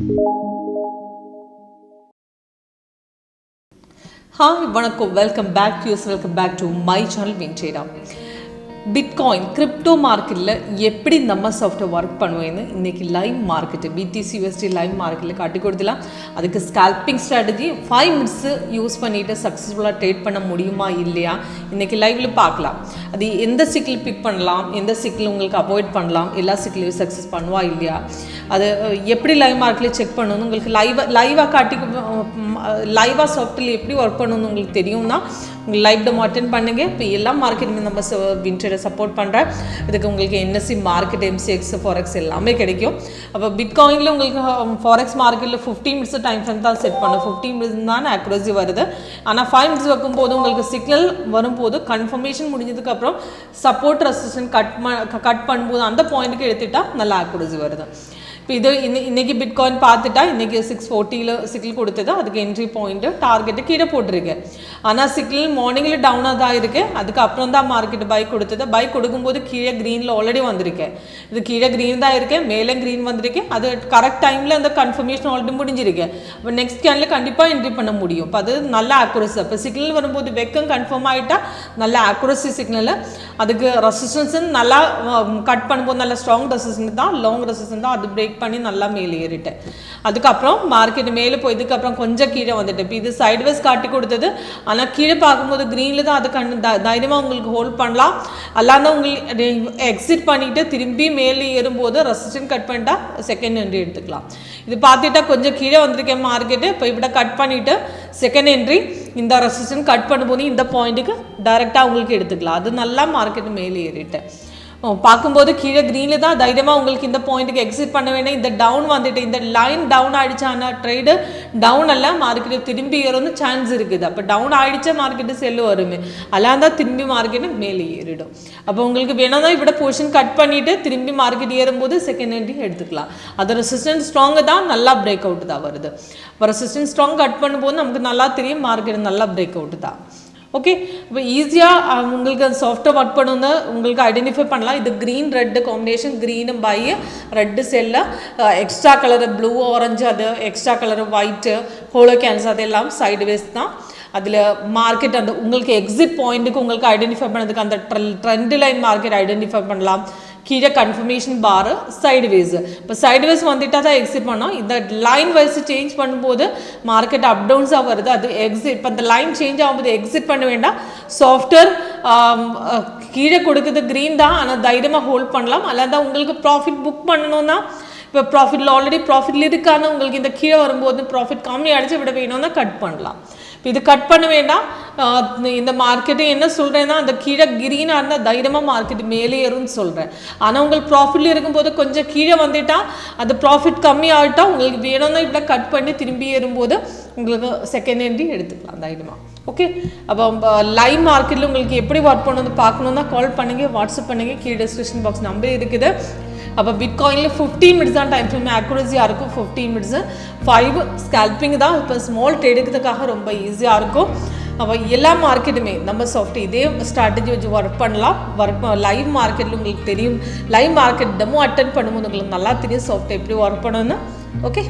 Hi, vanakkam, welcome back to my channel WinTrader. Bitcoin crypto market la eppadi namma software work பண்ணுவேன்னு இன்னைக்கு live market BTCUSD live மார்க்கெட்ல காட்டி கொடுத்தலாம். அதுக்கு scalping strategy 5 minutes use பண்ணிட்டு சக்சஸ்ஃபுல்லா trade பண்ண முடியுமா இல்லையா இன்னைக்கு லைவ்ல பார்க்கலாம். அது எந்த சிக்கிள் பிக் பண்ணலாம், எந்த சிக்கிள் உங்களுக்கு அவாய்ட் பண்ணலாம், எல்லா சிக்கிளையும் சக்சஸ் பண்ணுவா இல்லையா, அது எப்படி லைவ் மார்க்கெட்ல செக் பண்ணணும், உங்களுக்கு லைவா காட்டி லைவா சாஃப்ட்வேர் எப்படி ஒர்க் பண்ணணும்னு உங்களுக்கு தெரியும்னா உங்களுக்கு லைவ் டெமோ அட்டெண்ட் பண்ணுங்க. இப்போ எல்லா மார்க்கெட்டுமே நம்ம WinTrader சப்போர்ட் பண்ணுறேன். இதுக்கு உங்களுக்கு NSE மார்க்கெட், MCX FOREX எல்லாமே கிடைக்கும். அப்போ பிட்காயினில் உங்களுக்கு FOREX மார்க்கெட்டில் 15 மினிட்ஸ் டைம் ஃப்ரேம் தான் செட் பண்ணும். 15 மினிட்ஸ் தான் அக்யூரசி வருது. ஆனால் 5 மினிட்ஸ் வைக்கும்போது உங்களுக்கு சிக்னல் வரும்போது கன்ஃபர்மேஷன் முடிஞ்சதுக்கப்புறம் சப்போர்ட் ரெசிஸ்டன்ஸ் கட் பண்ணும்போது அந்த பாயிண்ட்டுக்கு எடுத்துட்டா நல்லா அக்யூரசி வருது. இப்போ இது இன்னைக்கு பிட்காயின் பார்த்துட்டா இன்றைக்கி 640 சிக்கிள் கொடுத்தது, அதுக்கு என்ட்ரி பாயிண்ட்டு டார்கெட்டு கீழே போட்டிருக்கு. ஆனால் சிக்கிள் மார்னிங்கில் டவுனாக தான் இருக்குது. அதுக்கப்புறம் தான் மார்க்கெட்டு பை கொடுத்தது. பை கொடுக்கும்போது கீழே க்ரீனில் ஆல்ரெடி வந்திருக்கேன். இது கீழே க்ரீன் தான் இருக்கேன், மேலே க்ரீன் வந்திருக்கு. அது கரெக்ட் டைமில் அந்த கன்ஃபர்மேஷன் ஆல்ரெடி முடிஞ்சிருக்கு. அப்போ நெக்ஸ்ட் கேனில் கண்டிப்பாக என்ட்ரி பண்ண முடியும். இப்போ அது நல்ல அக்யூரசி. அப்போ சிக்னல் வரும்போது வெக்கம் கன்ஃபார்ம் ஆகிட்டா நல்ல அக்யூரசி சிக்னல். அதுக்கு ரெசிஸ்டன்ஸுன்னு நல்லா கட் பண்ணும்போது நல்ல ஸ்ட்ராங் ரெசிஸ்டன்ஸ் தான், லாங் ரெசிஸ்டன்ஸ் தான். அது பிரேக் பண்ணி நல்லா மேலே ஏறிட்டேன். அதுக்கப்புறம் மார்க்கெட் மேலே போயதுக்கப்புறம் கொஞ்சம் கீழே வந்துட்டு இப்போ இது சைட்வேஸ் காட்டி கொடுத்தது. ஆனால் கீழே பார்க்கும்போது க்ரீனில் தான் அது தைரியமாக உங்களுக்கு ஹோல்ட் பண்ணலாம். அல்லாத உங்களுக்கு எக்ஸிட் பண்ணிவிட்டு திரும்பி மேலே ஏறும்போது ரெசிஸ்டன்ஸ் கட் பண்ணிட்டா செகண்ட் என்ட்ரி எடுத்துக்கலாம். இது பார்த்துட்டா கொஞ்சம் கீழே வந்திருக்கேன் மார்க்கெட்டு. இப்போ இப்படி கட் பண்ணிவிட்டு செகண்ட் என்ட்ரி இந்த ரெசிஸ்டன்ஸ் கட் பண்ணும்போது இந்த பாயிண்ட்டுக்கு டைரெக்டாக உங்களுக்கு எடுத்துக்கலாம். அது நல்லா மார்க்கெட்டு மேலே ஏறிட்டேன். பார்க்கும்போது கீழே க்ரீனில் தான் தைரியமாக உங்களுக்கு இந்த பாயிண்ட்டுக்கு எக்ஸிட் பண்ண வேண்டாம். இந்த டவுன் வந்துட்டு இந்த லைன் டவுன் ஆகிடுச்சான ட்ரேடு டவுன் எல்லாம் மார்க்கெட்டு திரும்பி ஏறணும் சான்ஸ் இருக்குது. அப்போ டவுன் ஆகிடுச்சா மார்க்கெட்டு செல்லு வருமே, அதெல்லாம் தான் திரும்பி மார்க்கெட்டு மேலே ஏறிடும். அப்போ உங்களுக்கு வேணால் இப்படி பொசிஷன் கட் பண்ணிவிட்டு திரும்பி மார்க்கெட் ஏறும்போது செகண்ட் என்ட்ரி எடுத்துக்கலாம். அது ரெசிஸ்டன்ஸ் ஸ்ட்ராங்கு தான், நல்லா பிரேக் அவுட் தான் வருது. இப்போ ரெசிஸ்டன்ஸ் ஸ்ட்ராங் கட் பண்ணும்போது நமக்கு நல்லா தெரியும் மார்க்கெட் நல்லா பிரேக் அவுட் தான். ஓகே, இப்போ ஈஸியாக உங்களுக்கு அந்த சாஃப்ட்வேர் ஒர்க் பண்ணுன்னு உங்களுக்கு ஐடென்டிஃபை பண்ணலாம். இது green red combination, green buy, red sell, extra colour blue orange, அது extra colour white, hollow cans, அதெல்லாம் சைடுவேஸ் தான். அதில் மார்க்கெட் அந்த உங்களுக்கு எக்ஸிட் பாயிண்ட்டுக்கு உங்களுக்கு ஐடென்டிஃபை பண்ணதுக்கு அந்த ட்ரெண்ட் லைன் மார்க்கெட் ஐடென்டிஃபை பண்ணலாம். கீழே கன்ஃபர்மேஷன் பாரு சைடுவேஸ். இப்போ சைடுவேஸ் வந்துட்டால் தான் எக்ஸிட் பண்ணோம். இந்த லைன் வைஸ் சேஞ்ச் பண்ணும்போது மார்க்கெட் அப் டவுன்ஸாக வருது. அது எக்ஸிட் இப்போ அந்த லைன் சேஞ்ச் ஆகும்போது எக்ஸிட் பண்ண வேண்டாம். சாஃப்ட்வேர் கீழே கொடுக்குறது க்ரீன் தான், ஆனால் தைரியமாக ஹோல்ட் பண்ணலாம். அல்லாதான் உங்களுக்கு ப்ராஃபிட் புக் பண்ணணும்னா இப்போ ப்ராஃபிட்டில் ஆல்ரெடி ப்ராஃபிட்டில் இருக்கான உங்களுக்கு இந்த கீழே வரும்போது ப்ராஃபிட் கம்மி அடிச்சு விட வேணும்னா கட் பண்ணலாம். இப்போ இது கட் பண்ண வேண்டாம். இந்த மார்க்கெட்டு என்ன சொல்கிறேன்னா அந்த கீழே க்ரீனாக இருந்தால் தைரியமாக மார்க்கெட் மேலே ஏறும்னு சொல்கிறேன். ஆனால் உங்களுக்கு ப்ராஃபிட்டில் இருக்கும்போது கொஞ்சம் கீழே வந்துட்டால் அது ப்ராஃபிட் கம்மி ஆகிட்டா உங்களுக்கு வேணும்னா இப்படி கட் பண்ணி திரும்பி ஏறும்போது உங்களுக்கு செகண்ட் என்ட்ரி எடுத்துக்கலாம் தைரியமாக. ஓகே, அப்போ லைவ் மார்க்கெட்டில் உங்களுக்கு எப்படி ஒர்க் பண்ணணும்னு பார்க்கணுன்னா கால் பண்ணுங்கள், வாட்ஸ்அப் பண்ணுங்கள். கீழே டிஸ்கிரிப்ஷன் பாக்ஸ் நம்பர் இருக்குது. அப்போ பிட்காயினில் 15 மினிட்ஸ் தான் டைம் ஃப்ரேம் அக்யூரஸியாக இருக்கும். 15 மினிட்ஸு 5 ஸ்கேல்பிங் தான். இப்போ ஸ்மால் ட்ரேடுக்கிறதுக்காக ரொம்ப ஈஸியாக இருக்கும். அப்போ எல்லா மார்க்கெட்டுமே நம்ம சாஃப்ட்வேர் இதே ஸ்ட்ராட்டஜி வச்சு ஒர்க் பண்ணலாம். லைவ் மார்க்கெட்டில் உங்களுக்கு தெரியும், லைவ் மார்க்கெட் டெமோ அட்டென்ட் பண்ணும்போது உங்களுக்கு நல்லா தெரியும் சாஃப்ட்வேர் எப்படி ஒர்க் பண்ணணும்னு. ஓகே.